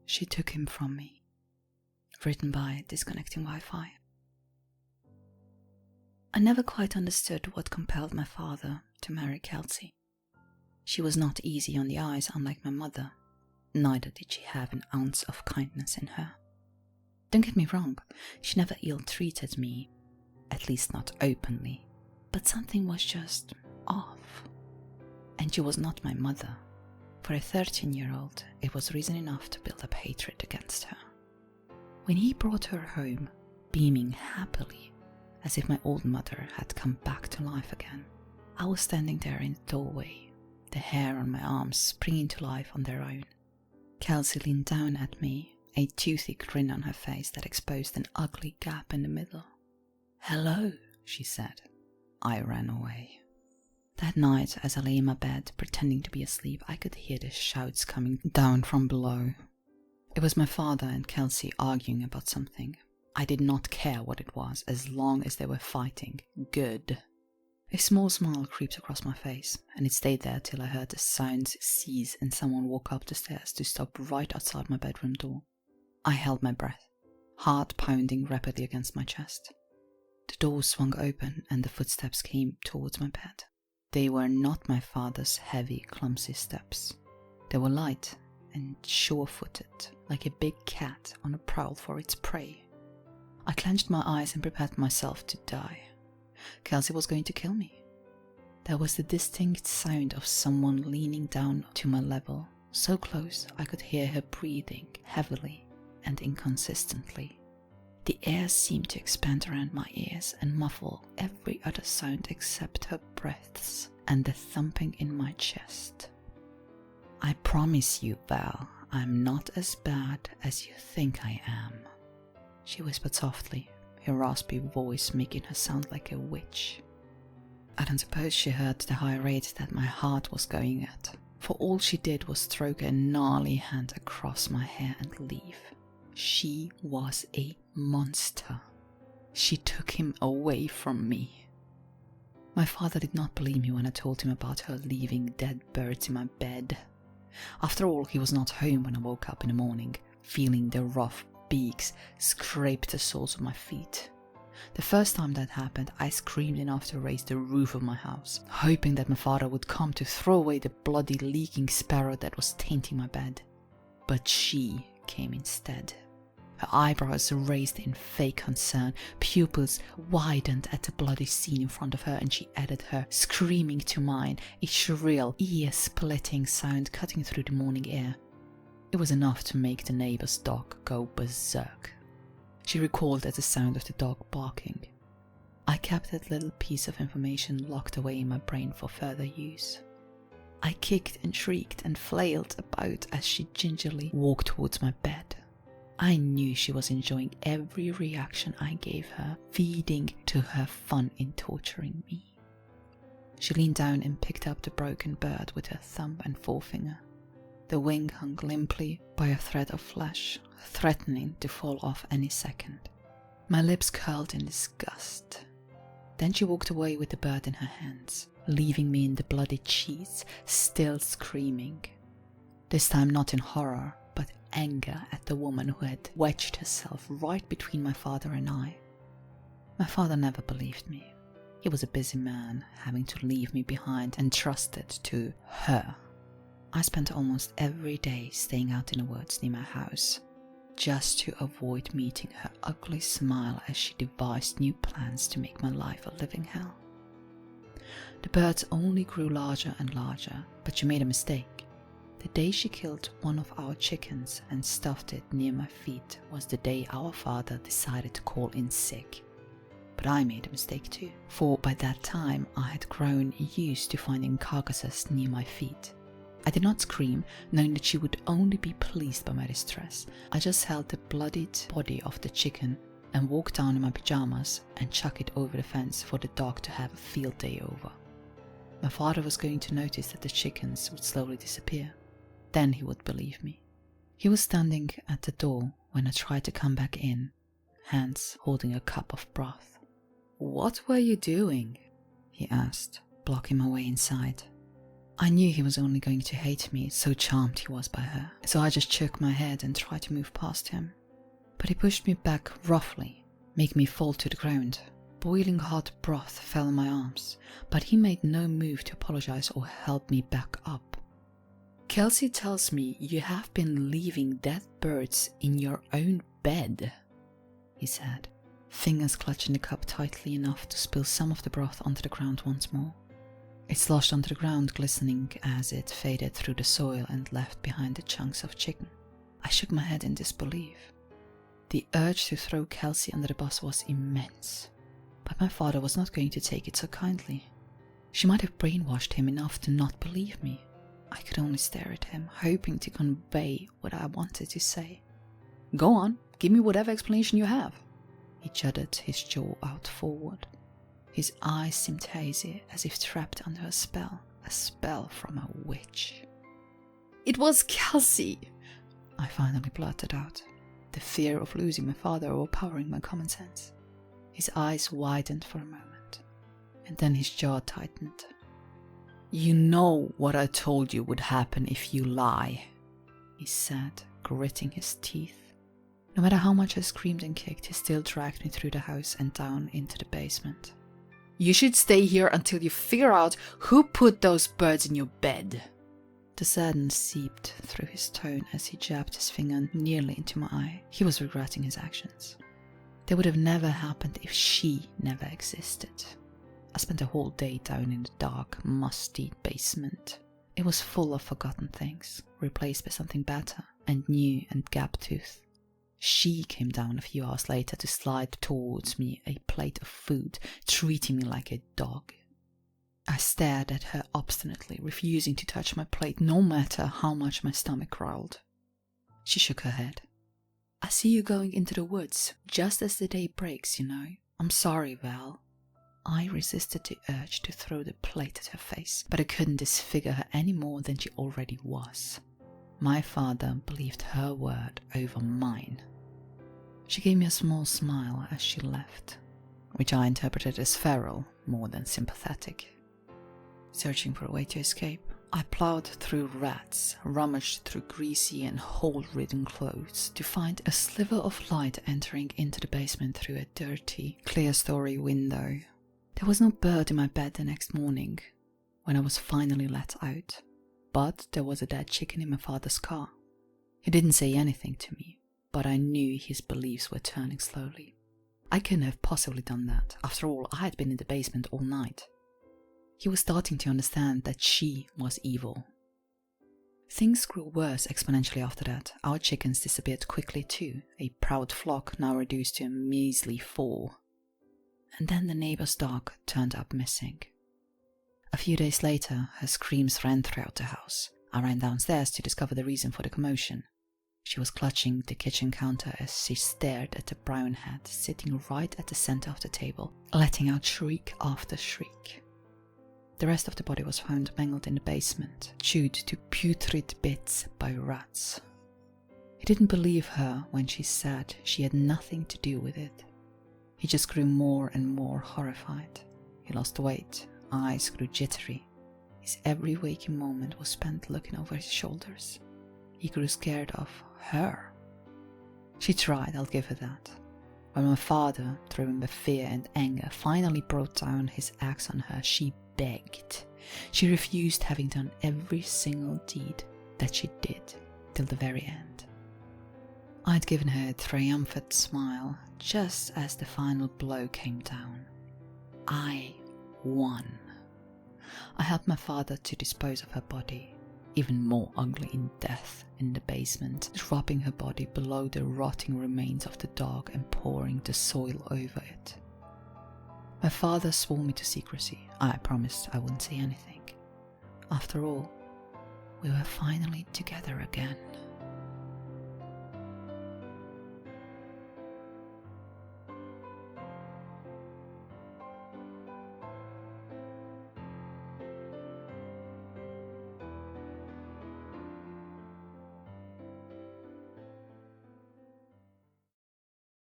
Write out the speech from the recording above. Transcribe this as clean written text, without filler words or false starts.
She took him from me. Written by Disconnecting Wi-Fi. I never quite understood what compelled my father to marry Kelsey. She was not easy on the eyes, unlike my mother. Neither did she have an ounce of kindness in her. Don't get me wrong, she never ill-treated me, at least not openly, but something was just off. And she was not my mother. For a 13-year-old, it was reason enough to build up hatred against her. When he brought her home, beaming happily, as if my old mother had come back to life again, I was standing there in the doorway, the hair on my arms springing to life on their own. Kelsey leaned down at me, a toothy grin on her face that exposed an ugly gap in the middle. "Hello," she said. I ran away. That night, as I lay in my bed, pretending to be asleep, I could hear the shouts coming down from below. It was my father and Kelsey arguing about something. I did not care what it was, as long as they were fighting. Good. A small smile creeped across my face, and it stayed there till I heard the sounds cease and someone walk up the stairs to stop right outside my bedroom door. I held my breath, heart pounding rapidly against my chest. The door swung open and the footsteps came towards my bed. They were not my father's heavy, clumsy steps. They were light and sure-footed, like a big cat on a prowl for its prey. I clenched my eyes and prepared myself to die. Kelsey was going to kill me. There was the distinct sound of someone leaning down to my level, so close I could hear her breathing heavily and inconsistently. The air seemed to expand around my ears and muffle every other sound except her breaths and the thumping in my chest. "I promise you, Val, I'm not as bad as you think I am," she whispered softly, her raspy voice making her sound like a witch. I don't suppose she heard the high rate that my heart was going at, for all she did was stroke a gnarly hand across my hair and leave. She was a monster. She took him away from me. My father did not believe me when I told him about her leaving dead birds in my bed. After all, he was not home when I woke up in the morning, feeling the rough beaks scrape the soles of my feet. The first time that happened, I screamed enough to raise the roof of my house, hoping that my father would come to throw away the bloody leaking sparrow that was tainting my bed. But she came instead. Her eyebrows raised in fake concern, pupils widened at the bloody scene in front of her, and she added her screaming to mine, a shrill, ear-splitting sound cutting through the morning air. It was enough to make the neighbor's dog go berserk. She recoiled at the sound of the dog barking. I kept that little piece of information locked away in my brain for further use. I kicked and shrieked and flailed about as she gingerly walked towards my bed. I knew she was enjoying every reaction I gave her, feeding to her fun in torturing me. She leaned down and picked up the broken bird with her thumb and forefinger. The wing hung limply by a thread of flesh, threatening to fall off any second. My lips curled in disgust. Then she walked away with the bird in her hands, leaving me in the bloody cheese, still screaming. This time not in horror, but anger at the woman who had wedged herself right between my father and I. My father never believed me. He was a busy man, having to leave me behind entrusted to her. I spent almost every day staying out in the woods near my house, just to avoid meeting her ugly smile as she devised new plans to make my life a living hell. The birds only grew larger and larger, but she made a mistake. The day she killed one of our chickens and stuffed it near my feet was the day our father decided to call in sick. But I made a mistake too, for by that time I had grown used to finding carcasses near my feet. I did not scream, knowing that she would only be pleased by my distress. I just held the bloodied body of the chicken and walked down in my pajamas and chucked it over the fence for the dog to have a field day over. My father was going to notice that the chickens would slowly disappear. Then he would believe me. He was standing at the door when I tried to come back in, hands holding a cup of broth. "What were you doing?" he asked, blocking my way inside. I knew he was only going to hate me, so charmed he was by her, so I just shook my head and tried to move past him. But he pushed me back roughly, making me fall to the ground. Boiling hot broth fell in my arms, but he made no move to apologize or help me back up. Kelsey tells me you have been leaving dead birds in your own bed, he said, fingers clutching the cup tightly enough to spill some of the broth onto the ground once more. It sloshed onto the ground, glistening as it faded through the soil and left behind the chunks of chicken. I shook my head in disbelief. The urge to throw Kelsey under the bus was immense, but my father was not going to take it so kindly. She might have brainwashed him enough to not believe me. I could only stare at him, hoping to convey what I wanted to say. "Go on, give me whatever explanation you have." He jutted his jaw out forward. His eyes seemed hazy, as if trapped under a spell from a witch. "It was Kelsey," I finally blurted out, the fear of losing my father overpowering my common sense. His eyes widened for a moment, and then his jaw tightened. "You know what I told you would happen if you lie," he said, gritting his teeth. No matter how much I screamed and kicked, he still dragged me through the house and down into the basement. "You should stay here until you figure out who put those birds in your bed." The sadness seeped through his tone as he jabbed his finger nearly into my eye. He was regretting his actions. They would have never happened if she never existed. I spent a whole day down in the dark, musty basement. It was full of forgotten things, replaced by something better and new and gap-toothed. She came down a few hours later to slide towards me a plate of food, treating me like a dog. I stared at her obstinately, refusing to touch my plate no matter how much my stomach growled. She shook her head. "I see you going into the woods, just as the day breaks, you know. I'm sorry, Val." I resisted the urge to throw the plate at her face, but I couldn't disfigure her any more than she already was. My father believed her word over mine. She gave me a small smile as she left, which I interpreted as feral more than sympathetic. Searching for a way to escape, I plowed through rats, rummaged through greasy and hole-ridden clothes to find a sliver of light entering into the basement through a dirty, clear-story window. There was no bird in my bed the next morning, when I was finally let out, but there was a dead chicken in my father's car. He didn't say anything to me, but I knew his beliefs were turning slowly. I couldn't have possibly done that. After all, I had been in the basement all night. He was starting to understand that she was evil. Things grew worse exponentially after that. Our chickens disappeared quickly too, a proud flock now reduced to a measly 4. And then the neighbor's dog turned up missing. A few days later, her screams ran throughout the house. I ran downstairs to discover the reason for the commotion. She was clutching the kitchen counter as she stared at the brown head sitting right at the center of the table, letting out shriek after shriek. The rest of the body was found mangled in the basement, chewed to putrid bits by rats. He didn't believe her when she said she had nothing to do with it. He just grew more and more horrified. He lost weight, eyes grew jittery. His every waking moment was spent looking over his shoulders. He grew scared of her. She tried, I'll give her that. When my father, driven by fear and anger, finally brought down his axe on her, she begged. She refused, having done every single deed that she did till the very end. I'd given her a triumphant smile just as the final blow came down. I won. I helped my father to dispose of her body, even more ugly in death, in the basement, dropping her body below the rotting remains of the dog and pouring the soil over it. My father swore me to secrecy. I promised I wouldn't say anything. After all, we were finally together again.